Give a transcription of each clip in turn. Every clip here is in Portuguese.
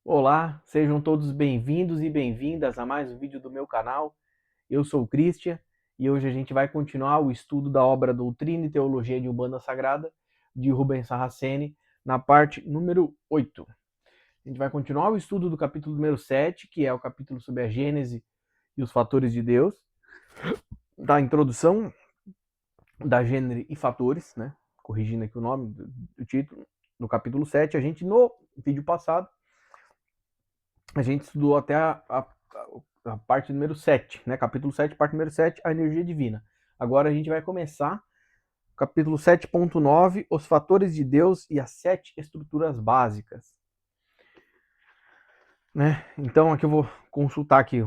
Olá, sejam todos bem-vindos e bem-vindas a mais um vídeo do meu canal. Eu sou o Christian e hoje a gente vai continuar o estudo da obra Doutrina e Teologia de Umbanda Sagrada, de Rubens Saraceni, na parte número 8. A gente vai continuar o estudo do capítulo número 7, que é o capítulo sobre a Gênese e os fatores de Deus, da introdução da Gênese e fatores, né? Corrigindo aqui o nome do título, no capítulo 7. A gente, no vídeo passado, a gente estudou até a parte número 7, né? Capítulo 7, parte número 7, a energia divina. Agora a gente vai começar o capítulo 7.9, os fatores de Deus e as 7 estruturas básicas. Né? Então aqui eu vou consultar aqui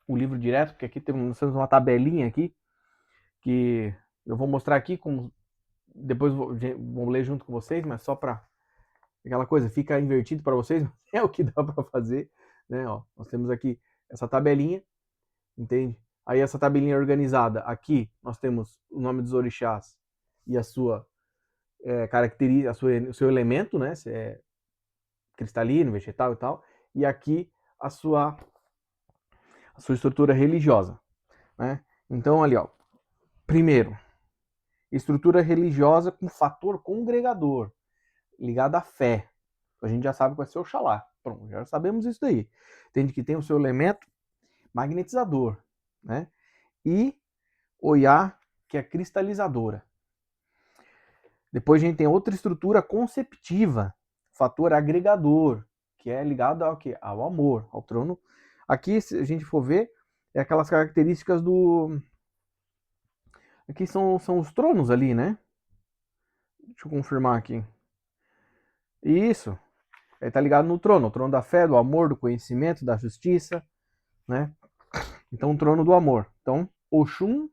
o livro direto, porque aqui temos uma tabelinha aqui, que eu vou mostrar aqui, depois vou ler junto com vocês, mas só para aquela coisa, fica invertido para vocês, é o que dá para fazer. Né? Ó, nós temos aqui essa tabelinha, entende? Aí essa tabelinha organizada, aqui nós temos o nome dos orixás e a sua característica, o seu elemento, né? Se é cristalino, vegetal e tal. E aqui a sua estrutura religiosa, né? Então ali, ó, primeiro, estrutura religiosa com fator congregador, ligado à fé. A gente já sabe qual é o seu Oxalá. Pronto, já sabemos isso daí. Entende que tem o seu elemento magnetizador, né? E Oiá, que é cristalizadora. Depois a gente tem outra estrutura conceptiva, fator agregador, que é ligado ao quê? Ao amor, ao trono. Aqui, se a gente for ver, é aquelas características do... Aqui são os tronos ali, né? Deixa eu confirmar aqui. Isso. Ele tá ligado no trono. O trono da fé, do amor, do conhecimento, da justiça, né? Então, o trono do amor. Então, Oxum,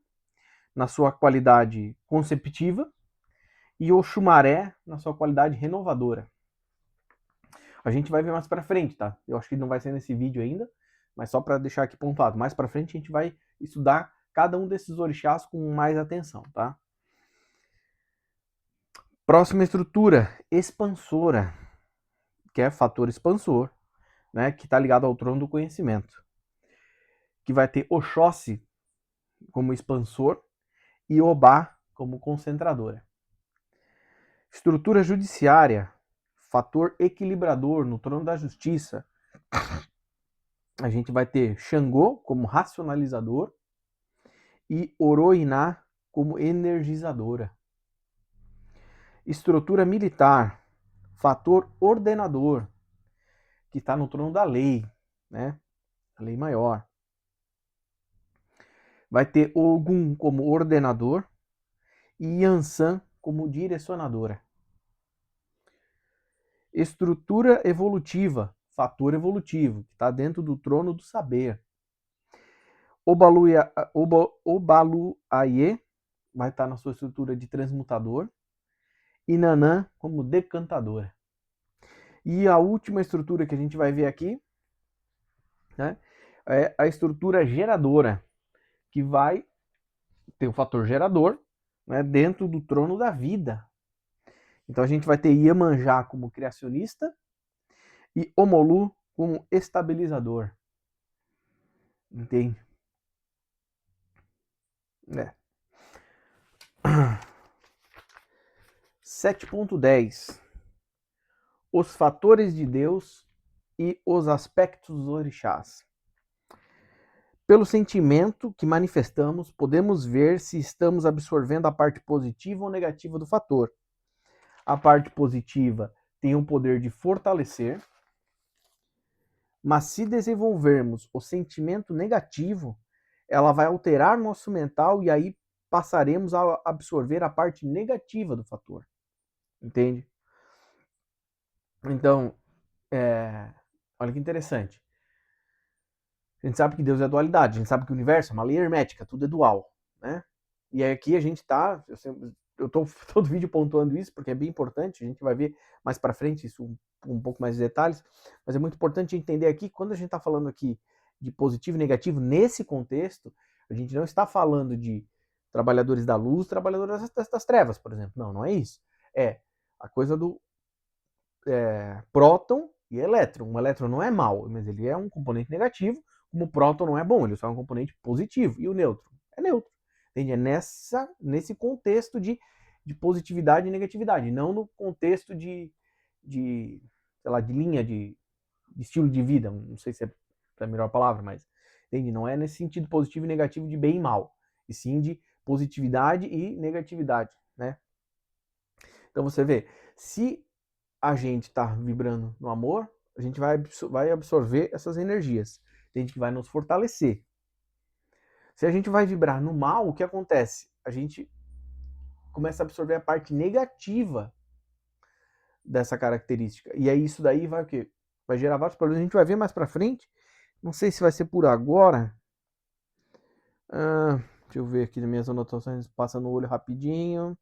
na sua qualidade conceptiva, e Oxumaré, na sua qualidade renovadora. A gente vai ver mais pra frente, tá? Eu acho que não vai ser nesse vídeo ainda, mas só para deixar aqui pontuado. Mais pra frente a gente vai estudar cada um desses orixás com mais atenção, tá? Próxima estrutura, expansora, que é fator expansor, né? Que está ligado ao trono do conhecimento. Que vai ter Oxóssi como expansor e Obá como concentradora. Estrutura judiciária, fator equilibrador no trono da justiça. A gente vai ter Xangô como racionalizador e Oroiná como energizadora. Estrutura militar, fator ordenador, que está no trono da lei, né? A lei maior. Vai ter Ogum como ordenador e Yansan como direcionadora. Estrutura evolutiva, fator evolutivo, que está dentro do trono do saber. Obaluayê vai estar na sua estrutura de transmutador e Nanã como decantadora. E a última estrutura que a gente vai ver aqui, né, é a estrutura geradora, que vai ter o fator gerador, né, dentro do trono da vida. Então a gente vai ter Iemanjá como criacionista e Omolu como estabilizador. Entende? É. 7.10 Os fatores de Deus e os aspectos dos orixás. Pelo sentimento que manifestamos, podemos ver se estamos absorvendo a parte positiva ou negativa do fator. A parte positiva tem o poder de fortalecer, mas se desenvolvermos o sentimento negativo, ela vai alterar nosso mental e aí passaremos a absorver a parte negativa do fator. Entende? Então, olha que interessante. A gente sabe que Deus é dualidade, a gente sabe que o universo é uma lei hermética, tudo é dual, né? E aqui a gente tá, eu tô todo vídeo pontuando isso porque é bem importante, a gente vai ver mais para frente isso um pouco mais de detalhes, mas é muito importante entender aqui, quando a gente está falando aqui de positivo e negativo, nesse contexto, a gente não está falando de trabalhadores da luz, trabalhadores das trevas, por exemplo. Não, não é isso. É a coisa do próton e elétron. Um elétron não é mal, mas ele é um componente negativo, como o próton não é bom, ele só é um componente positivo. E o nêutron? É neutro. Entende? É nesse contexto de positividade e negatividade, não no contexto sei lá, de linha de estilo de vida, não sei se é a melhor palavra, mas entende? Não é nesse sentido positivo e negativo de bem e mal, e sim de positividade e negatividade, né? Então você vê, se a gente está vibrando no amor, a gente vai absorver essas energias, tem gente que vai nos fortalecer. Se a gente vai vibrar no mal, o que acontece? A gente começa a absorver a parte negativa dessa característica. E aí isso daí vai o quê? Vai gerar vários problemas. A gente vai ver mais pra frente. Não sei se vai ser por agora. Deixa eu ver aqui nas minhas anotações, passando o olho rapidinho.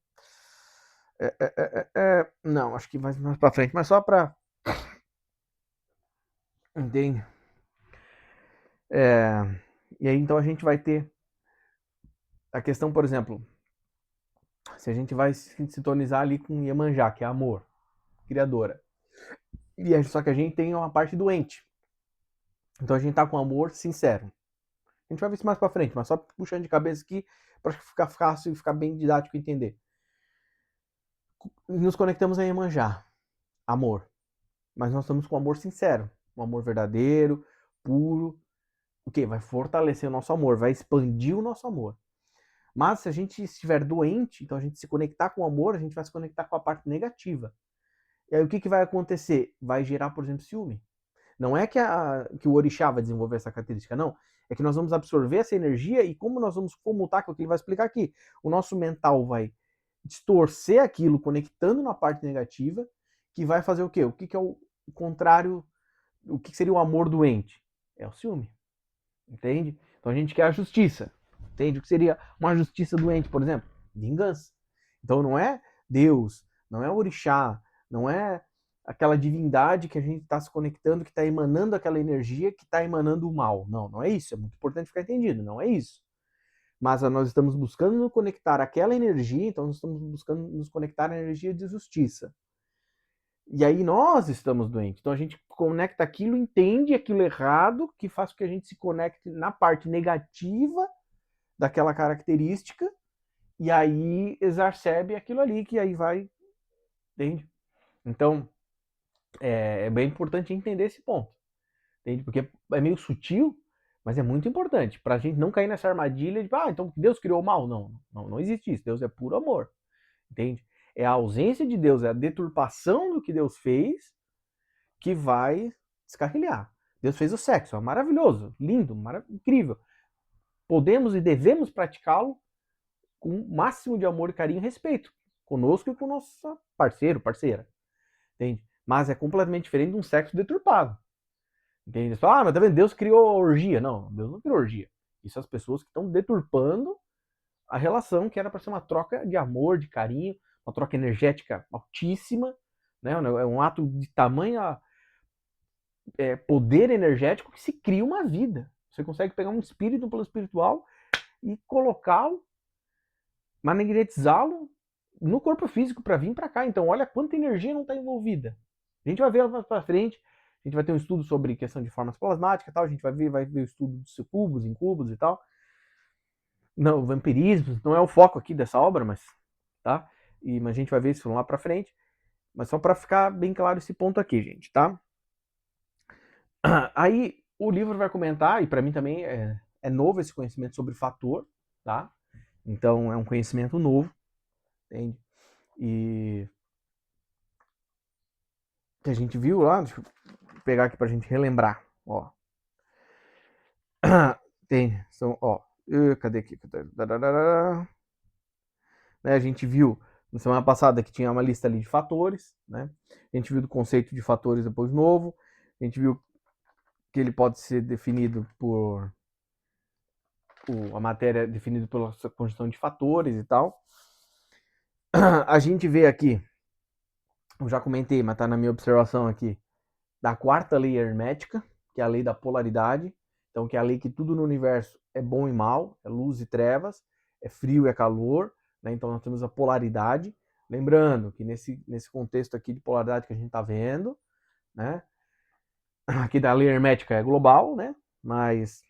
Não, acho que vai mais pra frente, mas só pra... Entende? E aí então a gente vai ter a questão, por exemplo, se a gente vai se sintonizar ali com Iemanjá, que é amor, criadora. Só que a gente tem uma parte doente. Então a gente tá com amor sincero. A gente vai ver isso mais pra frente, mas só puxando de cabeça aqui para ficar fácil e ficar bem didático entender. Nos conectamos a Iemanjá, amor. Mas nós estamos com amor sincero, um amor verdadeiro, puro. O que? Vai fortalecer o nosso amor, vai expandir o nosso amor. Mas se a gente estiver doente, então a gente se conectar com o amor, a gente vai se conectar com a parte negativa. E aí o que vai acontecer? Vai gerar, por exemplo, ciúme. Não é que o orixá vai desenvolver essa característica, não. É que nós vamos absorver essa energia e como nós vamos comutar, que é o que ele vai explicar aqui. O nosso mental vai distorcer aquilo, conectando na parte negativa, que vai fazer o quê? O que é o contrário, o que seria o amor doente? É o ciúme. Entende? Então a gente quer a justiça. Entende? O que seria uma justiça doente, por exemplo? Vingança. Então não é Deus, não é o orixá, não é aquela divindade que a gente está se conectando, que está emanando aquela energia, que está emanando o mal. Não, não é isso. É muito importante ficar entendido. Não é isso. Mas nós estamos buscando nos conectar aquela energia, então nós estamos buscando nos conectar à energia de justiça. E aí nós estamos doentes. Então a gente conecta aquilo, entende aquilo errado, que faz com que a gente se conecte na parte negativa daquela característica, e aí exacerbe aquilo ali, que aí vai, entende? Então é bem importante entender esse ponto, entende? Porque é meio sutil, mas é muito importante, para a gente não cair nessa armadilha de, então Deus criou o mal. Não, não, não existe isso. Deus é puro amor, entende? É a ausência de Deus, é a deturpação do que Deus fez que vai descarrilhar. Deus fez o sexo, é maravilhoso, lindo, incrível. Podemos e devemos praticá-lo com o máximo de amor, carinho e respeito, conosco e com o nosso parceiro, parceira, entende? Mas é completamente diferente de um sexo deturpado, entende? Só, mas tá vendo, Deus criou orgia. Não, Deus não criou orgia. Isso as pessoas que estão deturpando a relação que era para ser uma troca de amor, de carinho, uma troca energética altíssima, né? É um ato de tamanha poder energético que se cria uma vida. Você consegue pegar um espírito, um plano espiritual e colocá-lo, magnetizá-lo no corpo físico para vir para cá. Então, olha quanta energia não está envolvida. A gente vai ver mais para frente. A gente vai ter um estudo sobre questão de formas plasmáticas, tal. A gente vai ver o estudo dos cubos, incubos e tal. Não, vampirismo não é o foco aqui dessa obra, mas tá. Mas a gente vai ver isso lá para frente. Mas só para ficar bem claro esse ponto aqui, gente, tá? Aí o livro vai comentar, e para mim também é novo esse conhecimento sobre fator, tá? Então é um conhecimento novo, entende? E que a gente viu lá, deixa eu pegar aqui pra gente relembrar, ó. Tem, ó, cadê aqui? Né, a gente viu na semana passada que tinha uma lista ali de fatores, né? A gente viu do conceito de fatores depois novo, a gente viu que ele pode ser definido por a matéria definida pela conjunção de fatores e tal. A gente vê aqui, eu já comentei, mas está na minha observação aqui, da quarta lei hermética, que é a lei da polaridade. Então, que é a lei que tudo no universo é bom e mal, é luz e trevas, é frio e é calor, né? Então nós temos a polaridade. Lembrando que nesse contexto aqui de polaridade que a gente está vendo, né? aqui da lei hermética é global, né? Mas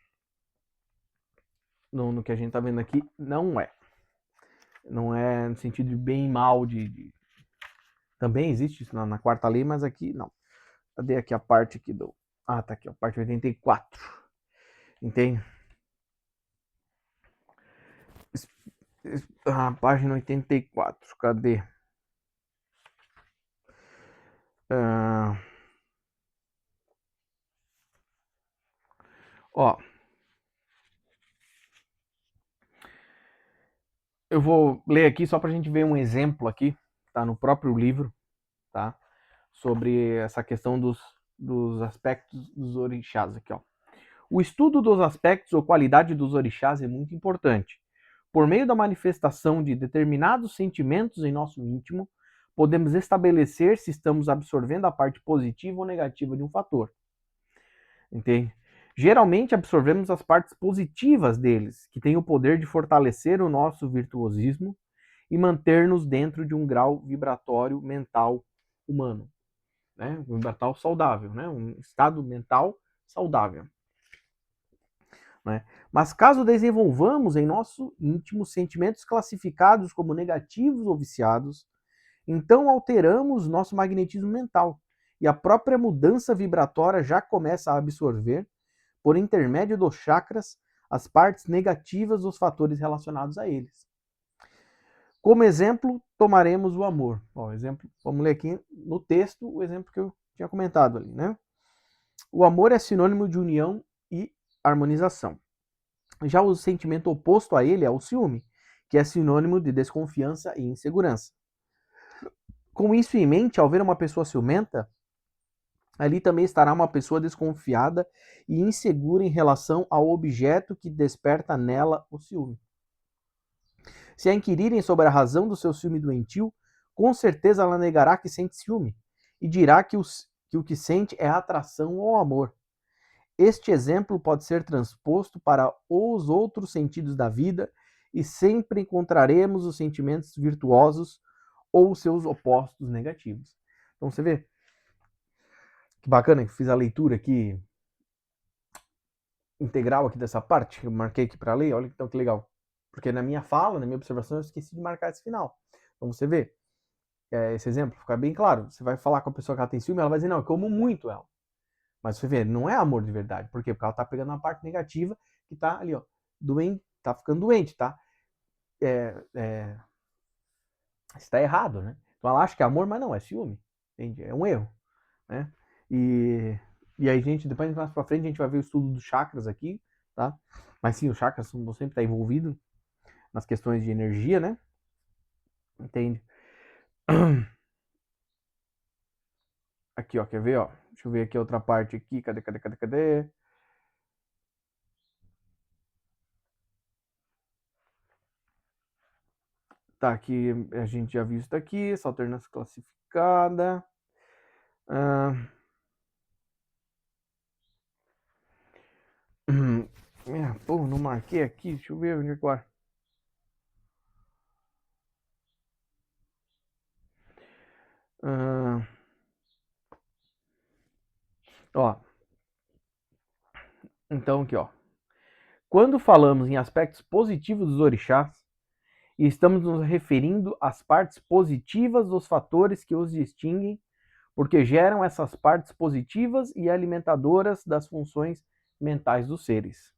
no que a gente tá vendo aqui, não é. Não é no sentido de bem e mal, também existe isso na quarta lei, mas aqui não. Cadê aqui a parte aqui do... Ah, tá aqui, a parte 84. Entende? Página 84, cadê? Ó, eu vou ler aqui só para a gente ver um exemplo aqui, tá no próprio livro, tá? Sobre essa questão dos aspectos dos orixás aqui, ó. O estudo dos aspectos ou qualidade dos orixás é muito importante. Por meio da manifestação de determinados sentimentos em nosso íntimo, podemos estabelecer se estamos absorvendo a parte positiva ou negativa de um fator. Entende? Geralmente absorvemos as partes positivas deles, que têm o poder de fortalecer o nosso virtuosismo e manter-nos dentro de um grau vibratório mental humano, né? Um vibratório saudável, né? Um estado mental saudável. Né? Mas caso desenvolvamos em nosso íntimo sentimentos classificados como negativos ou viciados, então alteramos nosso magnetismo mental e a própria mudança vibratória já começa a absorver, por intermédio dos chakras, as partes negativas dos fatores relacionados a eles. Como exemplo, tomaremos o amor. Ó, exemplo, vamos ler aqui no texto o exemplo que eu tinha comentado ali, né? O amor é sinônimo de união e harmonização. Já o sentimento oposto a ele é o ciúme, que é sinônimo de desconfiança e insegurança. Com isso em mente, ao ver uma pessoa ciumenta, ali também estará uma pessoa desconfiada e insegura em relação ao objeto que desperta nela o ciúme. Se a inquirirem sobre a razão do seu ciúme doentio, com certeza ela negará que sente ciúme e dirá que o que sente é atração ou amor. Este exemplo pode ser transposto para os outros sentidos da vida e sempre encontraremos os sentimentos virtuosos ou seus opostos negativos. Então você vê que bacana que fiz a leitura aqui integral aqui dessa parte, eu marquei aqui para ler, olha então que legal. Porque na minha fala, na minha observação, eu esqueci de marcar esse final. Então você vê, esse exemplo, fica bem claro. Você vai falar com a pessoa que ela tem ciúme, ela vai dizer, não, eu amo muito ela. Mas você vê, não é amor de verdade. Por quê? Porque ela tá pegando uma parte negativa que tá ali, ó, doente, tá ficando doente, tá? Está errado, né? Então ela acha que é amor, mas não, é ciúme. Entende? É um erro, né? E aí, gente, depois mais pra frente a gente vai ver o estudo dos chakras aqui, tá? Mas sim, os chakras vão sempre estar envolvidos nas questões de energia, né? Entende? Aqui, ó, quer ver, ó? Deixa eu ver aqui a outra parte aqui. Cadê? Tá, aqui a gente já viu isso daqui, essa alternância classificada. Ah, pô, não marquei aqui, deixa eu ver onde agora. Ó, então aqui, ó. Quando falamos em aspectos positivos dos orixás, estamos nos referindo às partes positivas dos fatores que os distinguem, porque geram essas partes positivas e alimentadoras das funções mentais dos seres.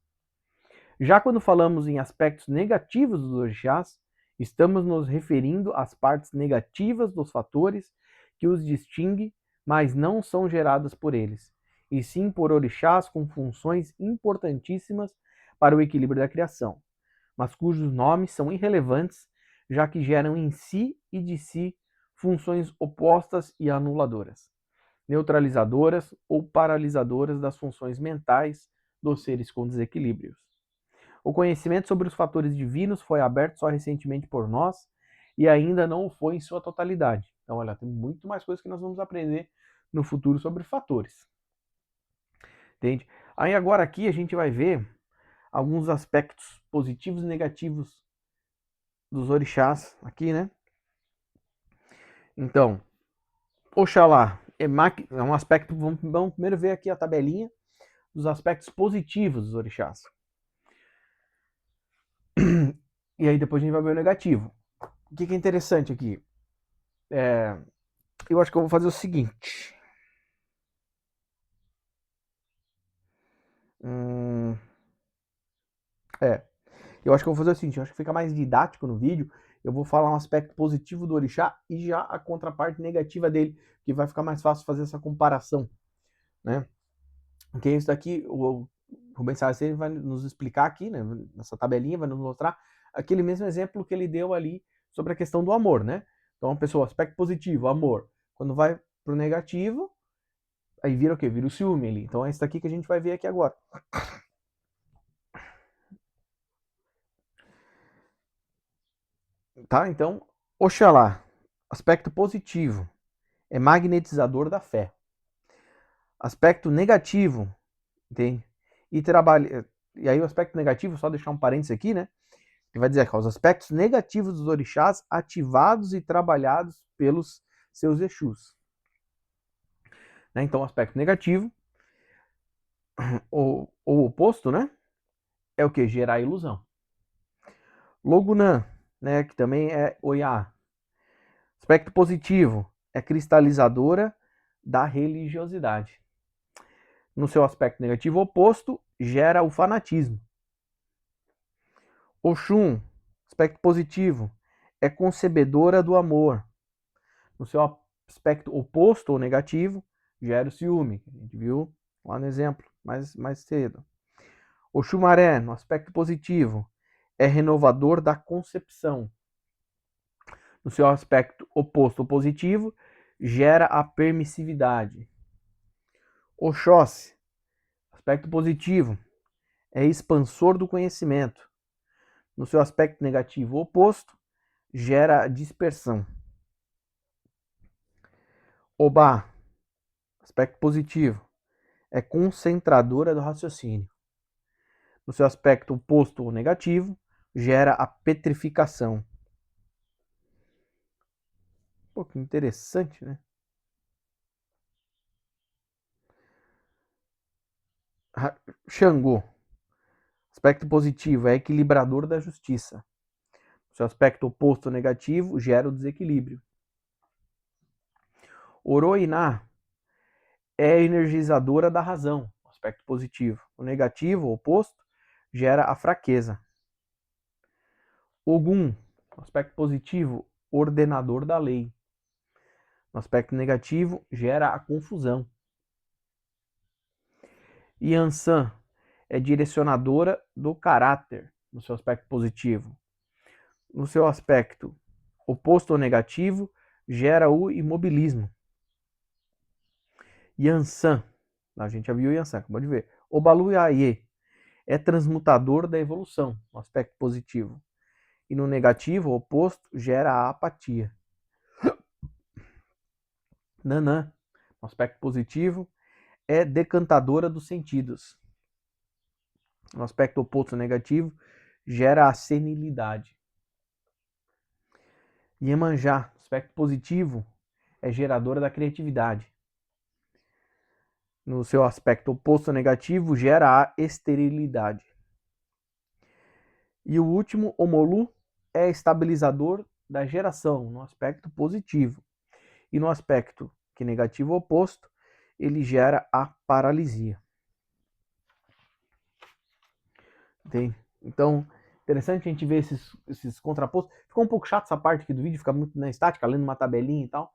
Já quando falamos em aspectos negativos dos orixás, estamos nos referindo às partes negativas dos fatores que os distinguem, mas não são geradas por eles, e sim por orixás com funções importantíssimas para o equilíbrio da criação, mas cujos nomes são irrelevantes, já que geram em si e de si funções opostas e anuladoras, neutralizadoras ou paralisadoras das funções mentais dos seres com desequilíbrios. O conhecimento sobre os fatores divinos foi aberto só recentemente por nós e ainda não foi em sua totalidade. Então, olha, tem muito mais coisas que nós vamos aprender no futuro sobre fatores. Entende? Aí agora aqui a gente vai ver alguns aspectos positivos e negativos dos orixás aqui, né? Então, Oxalá, é um aspecto, vamos primeiro ver aqui a tabelinha dos aspectos positivos dos orixás. E aí depois a gente vai ver o negativo. O que é interessante aqui? Eu acho que eu vou fazer o seguinte. Eu acho que eu vou fazer o seguinte, eu acho que fica mais didático no vídeo. Eu vou falar um aspecto positivo do orixá e já a contraparte negativa dele, que vai ficar mais fácil fazer essa comparação, né? Porque isso daqui, o Rubens Saraceni vai nos explicar aqui, né, nessa tabelinha, vai nos mostrar aquele mesmo exemplo que ele deu ali sobre a questão do amor, né? Então, a pessoa, aspecto positivo, amor. Quando vai pro negativo, aí vira o quê? Vira o ciúme ali. Então, é isso daqui que a gente vai ver aqui agora. Tá? Então, Oxalá, aspecto positivo, é magnetizador da fé. Aspecto negativo, entende? E aí o aspecto negativo, só deixar um parênteses aqui, né? Ele vai dizer que os aspectos negativos dos orixás ativados e trabalhados pelos seus Exus. Né? Então, o aspecto negativo, ou o oposto, né? É o que? Gerar ilusão. Logunã, né? Que também é Oiá. Aspecto positivo, é cristalizadora da religiosidade. No seu aspecto negativo oposto, gera o fanatismo. Oxum, aspecto positivo, é concebedora do amor. No seu aspecto oposto ou negativo, gera o ciúme. A gente viu lá no exemplo, mais cedo. Oxumaré, no aspecto positivo, é renovador da concepção. No seu aspecto oposto ou positivo, gera a permissividade. Oxóssi, aspecto positivo, é expansor do conhecimento. No seu aspecto negativo ou oposto, gera dispersão. Obá, aspecto positivo, é concentradora do raciocínio. No seu aspecto oposto ou negativo, gera a petrificação. Pô, que interessante, né? Xangô, aspecto positivo, é equilibrador da justiça. No seu aspecto oposto ou negativo, gera o desequilíbrio. Oroiná é energizadora da razão, aspecto positivo. O negativo, o oposto, gera a fraqueza. Ogum, aspecto positivo, ordenador da lei. No aspecto negativo, gera a confusão. Yansan é direcionadora do caráter, no seu aspecto positivo. No seu aspecto oposto ou negativo, gera o imobilismo. Yansan, a gente já viu Yansan, acabou de ver. Obaluyaye é transmutador da evolução, no aspecto positivo. E no negativo, o oposto, gera a apatia. Nanã, no aspecto positivo, é decantadora dos sentidos. No aspecto oposto negativo, gera a senilidade. Iemanjá, aspecto positivo, é geradora da criatividade. No seu aspecto oposto negativo, gera a esterilidade. E o último, Omolu, é estabilizador da geração, no aspecto positivo. E no aspecto que negativo oposto, ele gera a paralisia. Entende? Então, interessante a gente ver esses contrapostos. Ficou um pouco chato essa parte aqui do vídeo, fica muito na estática, lendo uma tabelinha e tal.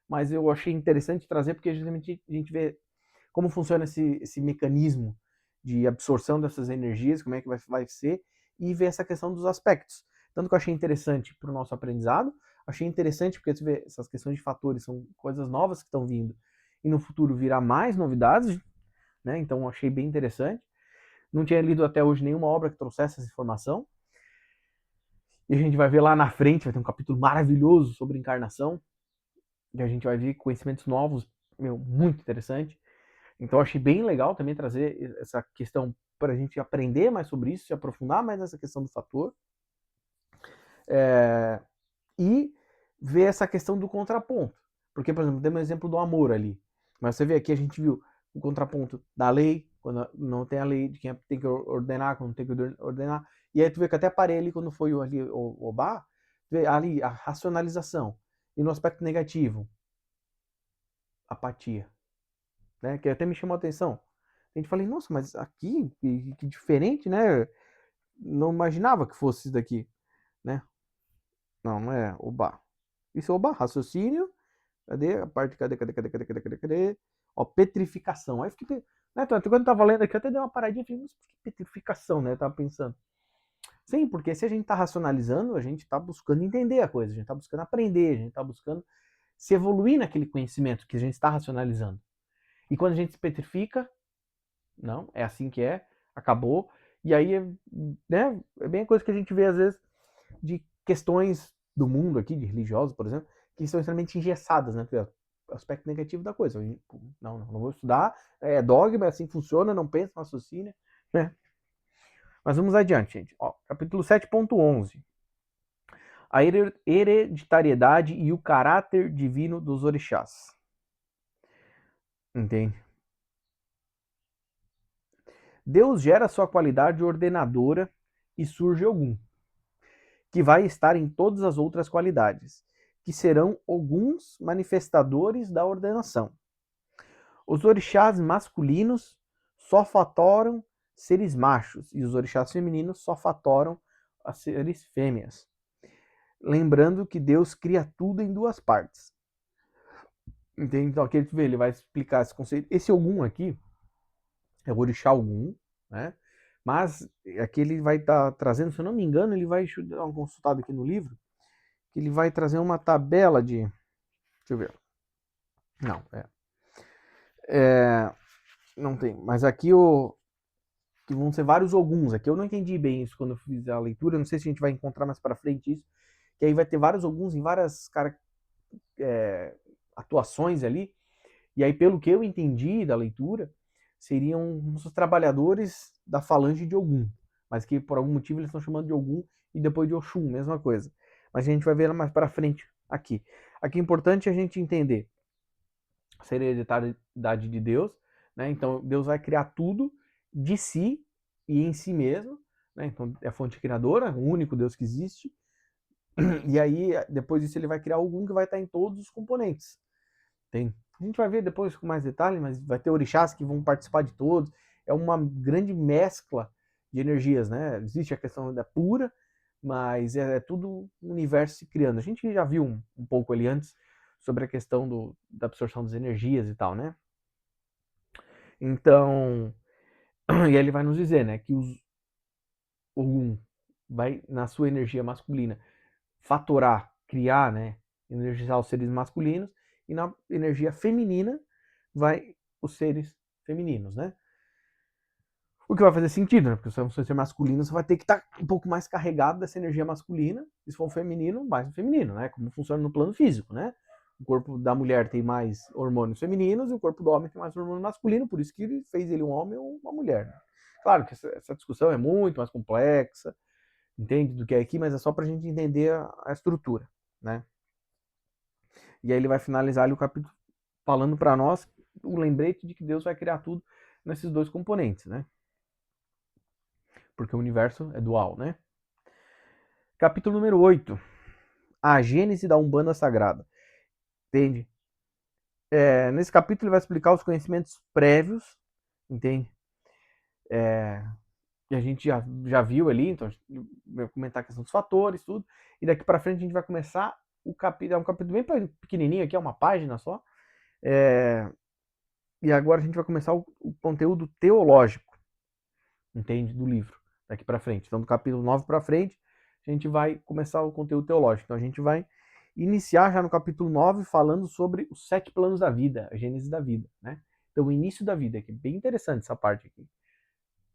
Mas eu achei interessante trazer, porque justamente a gente vê como funciona esse mecanismo de absorção dessas energias, como é que vai ser, e ver essa questão dos aspectos. Tanto que eu achei interessante para o nosso aprendizado, achei interessante porque você vê essas questões de fatores são coisas novas que estão vindo, e no futuro virá mais novidades, né? Então eu achei bem interessante. Não tinha lido até hoje nenhuma obra que trouxesse essa informação. E a gente vai ver lá na frente, vai ter um capítulo maravilhoso sobre encarnação, e a gente vai ver conhecimentos novos, muito interessante. Então eu achei bem legal também trazer essa questão para a gente aprender mais sobre isso, se aprofundar mais nessa questão do fator. E ver essa questão do contraponto. Porque, por exemplo, temos um exemplo do amor ali. Mas você vê aqui, a gente viu o contraponto da lei, quando não tem a lei, de quem tem que ordenar, quando tem que ordenar. E aí tu vê que até parei ali, quando foi ali o Obá, vê ali a racionalização. E no aspecto negativo, apatia, né? Que até me chamou a atenção. A gente falei, nossa, mas aqui, que diferente, né? Não imaginava que fosse isso daqui, né? Não, não é Obá. Isso é Obá, raciocínio. Cadê a parte? Cadê? Ó, petrificação. Aí eu fiquei. Né, quando eu tava lendo aqui, eu até dei uma paradinha e falei, mas por que petrificação, né? Eu tava pensando. Sim, porque se a gente tá racionalizando, a gente tá buscando entender a coisa, a gente tá buscando aprender, a gente tá buscando se evoluir naquele conhecimento que a gente está racionalizando. E quando a gente se petrifica, não, é assim que é, acabou. E aí, né, é bem a coisa que a gente vê às vezes de questões do mundo aqui, de religiosos, por exemplo, que são extremamente engessadas, né? Aspecto negativo da coisa. Não vou estudar, é dogma, é assim que funciona, não pensa, não raciocina, né? Mas vamos adiante, gente. Ó, capítulo 7.11. A hereditariedade e o caráter divino dos orixás. Entende? Deus gera sua qualidade ordenadora e surge Ogum, que vai estar em todas as outras qualidades, que serão alguns manifestadores da ordenação. Os orixás masculinos só fatoram seres machos e os orixás femininos só fatoram a seres fêmeas. Lembrando que Deus cria tudo em duas partes. Entende? Então aqui ele vai explicar esse conceito. Esse Ogum aqui é o orixá Ogum, né? Mas aqui ele vai estar trazendo, se eu não me engano, ele vai, deixa eu dar uma consultada aqui no livro, que ele vai trazer uma tabela de, deixa eu ver, não, não tem, mas aqui que vão ser vários Oguns, aqui eu não entendi bem isso quando eu fiz a leitura, não sei se a gente vai encontrar mais para frente isso, que aí vai ter vários Oguns em várias atuações ali, e aí pelo que eu entendi da leitura, seriam os trabalhadores da falange de Ogum, mas que por algum motivo eles estão chamando de Ogum e depois de Oxum, mesma coisa. Mas a gente vai ver mais para frente aqui. Aqui é importante a gente entender a hereditariedade de Deus, né? Então Deus vai criar tudo de si e em si mesmo, né? Então é a fonte criadora, o único Deus que existe. E aí depois disso ele vai criar algum que vai estar em todos os componentes. Tem. A gente vai ver depois com mais detalhe, mas vai ter orixás que vão participar de todos. É uma grande mescla de energias, né? Existe a questão da pura, mas é tudo um universo se criando. A gente já viu um pouco ali antes sobre a questão da absorção das energias e tal, né? Então, e aí ele vai nos dizer, né, que o um vai, na sua energia masculina, fatorar, criar, né, energizar os seres masculinos, e na energia feminina vai os seres femininos, né? O que vai fazer sentido, né? Porque se você ser masculino, você vai ter que estar um pouco mais carregado dessa energia masculina, e se for feminino, mais feminino, né? Como funciona no plano físico, né? O corpo da mulher tem mais hormônios femininos e o corpo do homem tem mais hormônio masculino, por isso que ele fez ele um homem ou uma mulher. Né? Claro que essa discussão é muito mais complexa, entende? Do que é aqui, mas é só para a gente entender a estrutura, né? E aí ele vai finalizar ali o capítulo falando para nós o lembrete de que Deus vai criar tudo nesses dois componentes, né? Porque o universo é dual, né? Capítulo número 8. A Gênese da Umbanda Sagrada. Entende? Nesse capítulo ele vai explicar os conhecimentos prévios, entende? E a gente já viu ali, então vai comentar a questão dos fatores, tudo. E daqui para frente a gente vai começar o capítulo, é um capítulo bem pequenininho aqui, é uma página só. E agora a gente vai começar o conteúdo teológico, entende? Do livro, daqui para frente. Então do capítulo 9 para frente, a gente vai começar o conteúdo teológico. Então a gente vai iniciar já no capítulo 9 falando sobre os 7 planos da vida, a gênese da vida, né? Então o início da vida, que é bem interessante essa parte aqui.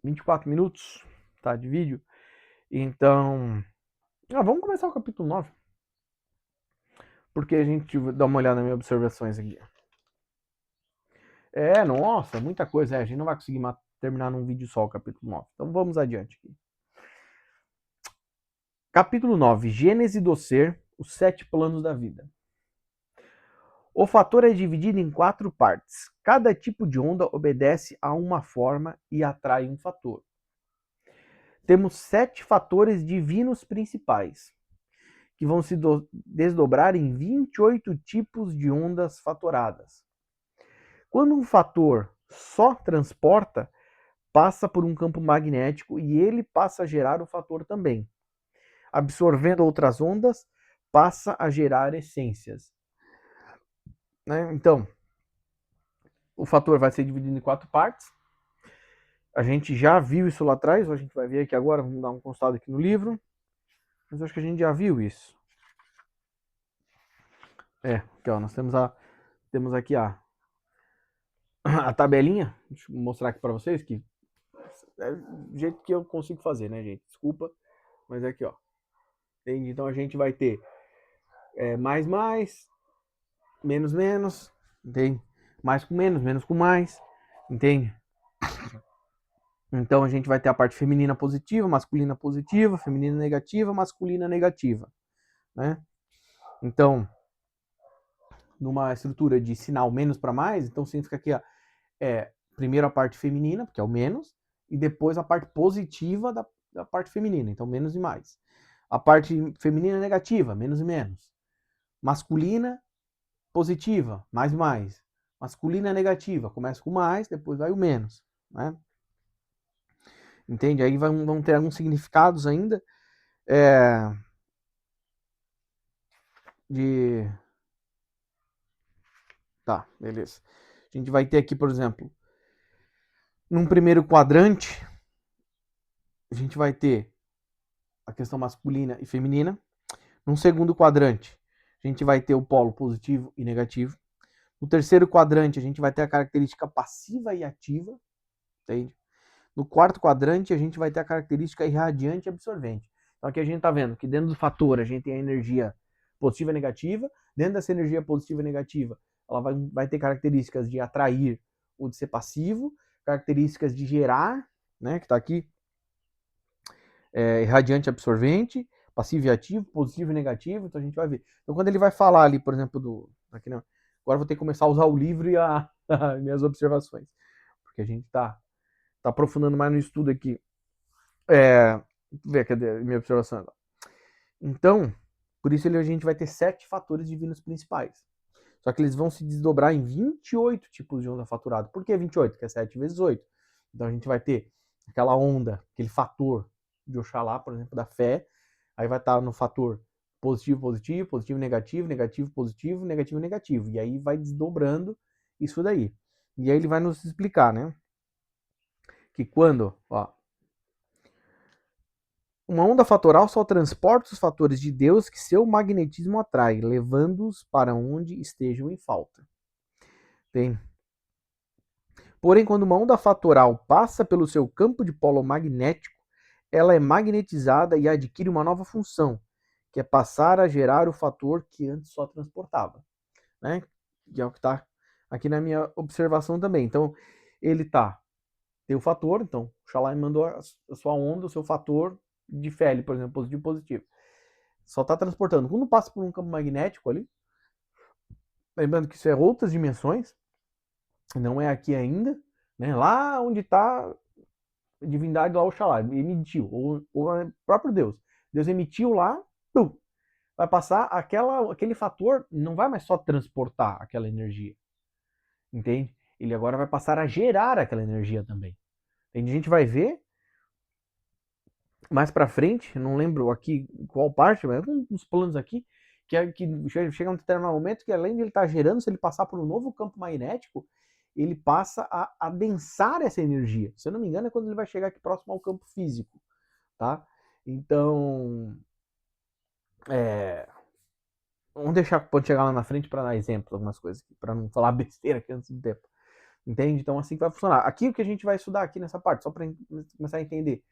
24 minutos, tá, de vídeo. Então, vamos começar o capítulo 9. Porque a gente dá uma olhada nas minhas observações aqui. Nossa, muita coisa. A gente não vai conseguir terminar num vídeo só o capítulo 9. Então vamos adiante aqui. Capítulo 9. Gênese do ser, os 7 planos da vida. O fator é dividido em 4 partes. Cada tipo de onda obedece a uma forma e atrai um fator. Temos 7 fatores divinos principais, que vão se desdobrar em 28 tipos de ondas fatoradas. Quando um fator só transporta, passa por um campo magnético e ele passa a gerar o fator também. Absorvendo outras ondas, passa a gerar essências. Né? Então, o fator vai ser dividido em 4 partes. A gente já viu isso lá atrás, a gente vai ver aqui agora, vamos dar um constado aqui no livro. Mas eu acho que a gente já viu isso. Aqui, ó, nós temos aqui a tabelinha. Deixa eu mostrar aqui para vocês que é do jeito que eu consigo fazer, né, gente? Desculpa, mas é aqui, ó. Entende? Então a gente vai ter mais, menos, menos, entende? Mais com menos, menos com mais, entende? Então a gente vai ter a parte feminina positiva, masculina positiva, feminina negativa, masculina negativa, né? Então, numa estrutura de sinal menos para mais, então significa que primeiro a parte feminina, que é o menos, e depois a parte positiva da parte feminina, então menos e mais. A parte feminina negativa, menos e menos. Masculina positiva, mais e mais. Masculina negativa, começa com mais, depois vai o menos, né? Entende? Aí vão ter alguns significados ainda de... Tá, beleza. A gente vai ter aqui, por exemplo, num primeiro quadrante, a gente vai ter a questão masculina e feminina. Num segundo quadrante, a gente vai ter o polo positivo e negativo. No terceiro quadrante, a gente vai ter a característica passiva e ativa, entende? No quarto quadrante, a gente vai ter a característica irradiante e absorvente. Então aqui a gente está vendo que dentro do fator a gente tem a energia positiva e negativa. Dentro dessa energia positiva e negativa, ela vai ter características de atrair ou de ser passivo, características de gerar, né, que está aqui, irradiante e absorvente, passivo e ativo, positivo e negativo. Então a gente vai ver. Então quando ele vai falar ali, por exemplo, aqui não, agora eu vou ter que começar a usar o livro e as minhas observações, porque a gente está aprofundando mais no estudo aqui. Ver, cadê a minha observação agora? Então, por isso a gente vai ter 7 fatores divinos principais. Só que eles vão se desdobrar em 28 tipos de onda faturada. Por que 28? Porque é 7 vezes 8. Então a gente vai ter aquela onda, aquele fator de Oxalá, por exemplo, da fé. Aí vai estar no fator positivo, positivo, positivo, negativo, negativo, positivo, negativo, negativo. E aí vai desdobrando isso daí. E aí ele vai nos explicar, né? Que quando, uma onda fatoral só transporta os fatores de Deus que seu magnetismo atrai, levando-os para onde estejam em falta. Bem, porém, quando uma onda fatoral passa pelo seu campo de polo magnético, ela é magnetizada e adquire uma nova função, que é passar a gerar o fator que antes só transportava, né? Que é o que está aqui na minha observação também. Então, ele tem o fator, então, o Xalai mandou a sua onda, o seu fator de Feli, por exemplo, positivo, positivo. Só está transportando. Quando passa por um campo magnético ali, lembrando que isso é outras dimensões, não é aqui ainda, né? Lá onde está a divindade lá, Oxalá, emitiu, ou o próprio Deus. Deus emitiu lá, vai passar aquele fator, não vai mais só transportar aquela energia, entende? Ele agora vai passar a gerar aquela energia também. Entende? A gente vai ver mais para frente, não lembro aqui qual parte, mas uns planos aqui, que chega um determinado momento que além de ele estar gerando, se ele passar por um novo campo magnético, ele passa a adensar essa energia. Se eu não me engano, é quando ele vai chegar aqui próximo ao campo físico, tá? Então, vamos deixar quando chegar lá na frente para dar exemplos, algumas coisas, para não falar besteira aqui antes do tempo. Entende? Então, assim que vai funcionar. Aqui o que a gente vai estudar aqui nessa parte, só para começar a entender.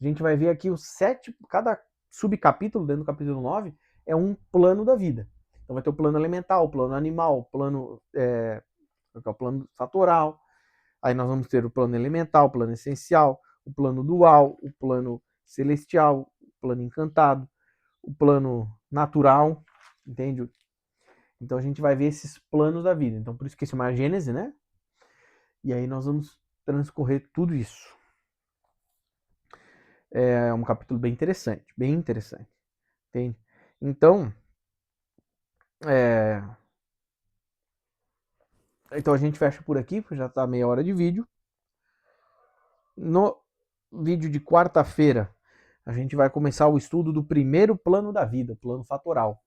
A gente vai ver aqui os 7, cada subcapítulo, dentro do capítulo 9, é um plano da vida. Então vai ter o plano elemental, o plano animal, o plano fatoral. Aí nós vamos ter o plano elemental, o plano essencial, o plano dual, o plano celestial, o plano encantado, o plano natural, entende? Então a gente vai ver esses planos da vida. Então por isso que esse é uma Gênese, né? E aí nós vamos transcorrer tudo isso. É um capítulo bem interessante, entende? Então, é... então a gente fecha por aqui, porque já está meia hora de vídeo. No vídeo de quarta-feira, a gente vai começar o estudo do primeiro plano da vida, o plano fatoral.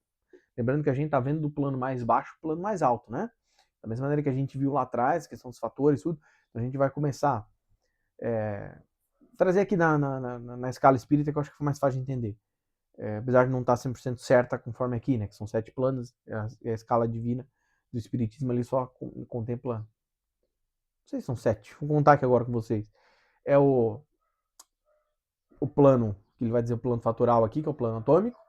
Lembrando que a gente está vendo do plano mais baixo para o plano mais alto, né? Da mesma maneira que a gente viu lá atrás, a questão dos fatores, tudo, a gente vai começar trazer aqui na escala espírita, que eu acho que foi mais fácil de entender. Apesar de não estar 100% certa conforme aqui, né? Que são 7 planos, a escala divina do espiritismo ali só contempla. Não sei se são 7, vou contar aqui agora com vocês. É o plano, que ele vai dizer o plano fatoral aqui, que é o plano atômico.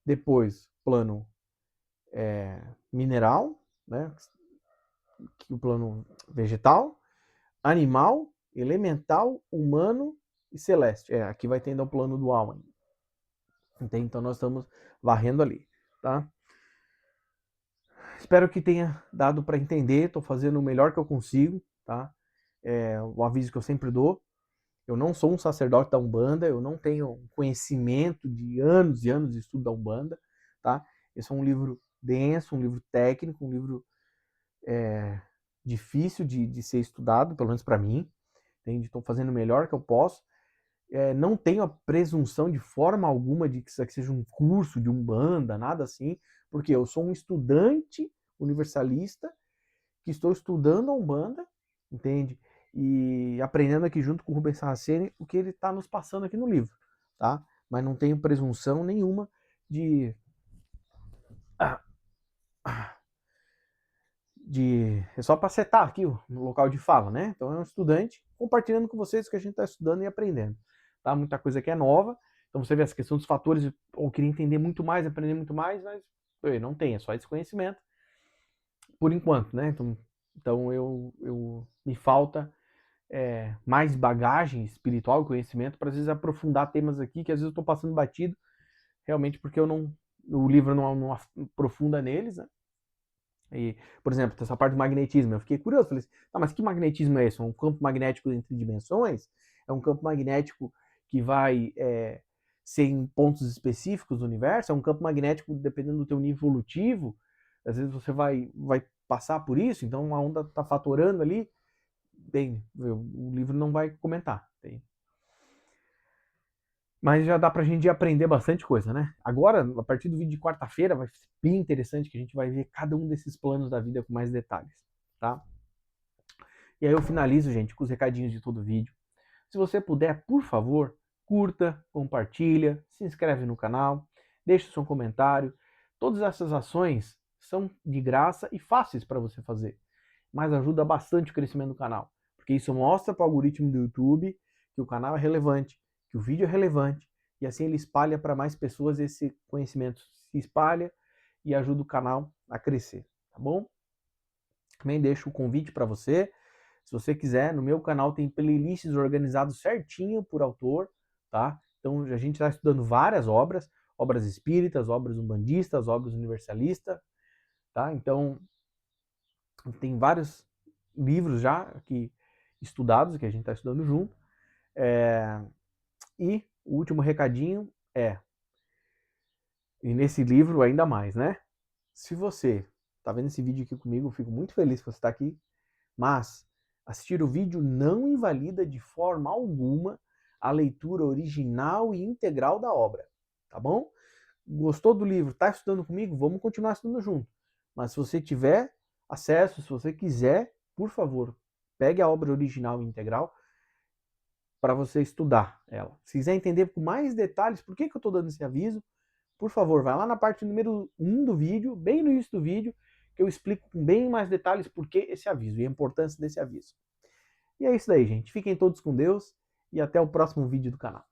Depois, plano mineral, né? Que é o plano vegetal, animal, elemental, humano e celeste. Aqui vai ter ainda o plano dual ainda. Entende? Então nós estamos varrendo ali, tá? Espero que tenha dado para entender. Estou fazendo o melhor que eu consigo, tá? O aviso que eu sempre dou. Eu não sou um sacerdote da Umbanda, eu não tenho conhecimento de anos e anos de estudo da Umbanda, tá? Esse é um livro denso, um livro técnico, um livro difícil de ser estudado, pelo menos para mim. Estou fazendo o melhor que eu posso. Não tenho a presunção de forma alguma de que isso aqui seja um curso de Umbanda, nada assim, porque eu sou um estudante universalista que estou estudando a Umbanda, entende? E aprendendo aqui junto com o Rubens Saraceni o que ele está nos passando aqui no livro, tá? Mas não tenho presunção nenhuma de é só para setar aqui no local de fala, né? Então é um estudante compartilhando com vocês o que a gente está estudando e aprendendo, tá? Muita coisa que é nova. Então você vê essa questão dos fatores, ou queria entender muito mais, aprender muito mais, mas não tem, é só esse conhecimento por enquanto, né? Então eu me falta mais bagagem espiritual e conhecimento para às vezes aprofundar temas aqui que às vezes eu estou passando batido, realmente porque o livro não aprofunda neles, né? E, por exemplo, essa parte do magnetismo, eu fiquei curioso, falei assim, mas que magnetismo é esse? É um campo magnético entre dimensões? É um campo magnético que vai ser em pontos específicos do universo? É um campo magnético dependendo do teu nível evolutivo? Às vezes você vai passar por isso, então a onda está fatorando ali. Bem, o livro não vai comentar. Mas já dá pra gente aprender bastante coisa, né? Agora, a partir do vídeo de quarta-feira, vai ser bem interessante que a gente vai ver cada um desses planos da vida com mais detalhes, tá? E aí eu finalizo, gente, com os recadinhos de todo vídeo. Se você puder, por favor, curta, compartilha, se inscreve no canal, deixe seu comentário. Todas essas ações são de graça e fáceis para você fazer, mas ajuda bastante o crescimento do canal, porque isso mostra para o algoritmo do YouTube que o canal é relevante, que o vídeo é relevante, e assim ele espalha para mais pessoas, esse conhecimento se espalha e ajuda o canal a crescer, tá bom? Também deixo o convite para você, se você quiser, no meu canal tem playlists organizados certinho por autor, tá? Então a gente está estudando várias obras, obras espíritas, obras umbandistas, obras universalistas, tá? Então tem vários livros já aqui estudados, que a gente está estudando junto. E o último recadinho e nesse livro ainda mais, né? Se você está vendo esse vídeo aqui comigo, eu fico muito feliz que você está aqui, mas assistir o vídeo não invalida de forma alguma a leitura original e integral da obra, tá bom? Gostou do livro, está estudando comigo? Vamos continuar estudando junto. Mas se você tiver acesso, se você quiser, por favor, pegue a obra original e integral para você estudar ela. Se quiser entender com mais detalhes por que eu estou dando esse aviso, por favor, vai lá na parte número 1 do vídeo, bem no início do vídeo, que eu explico com bem mais detalhes por que esse aviso e a importância desse aviso. E é isso daí, gente. Fiquem todos com Deus e até o próximo vídeo do canal.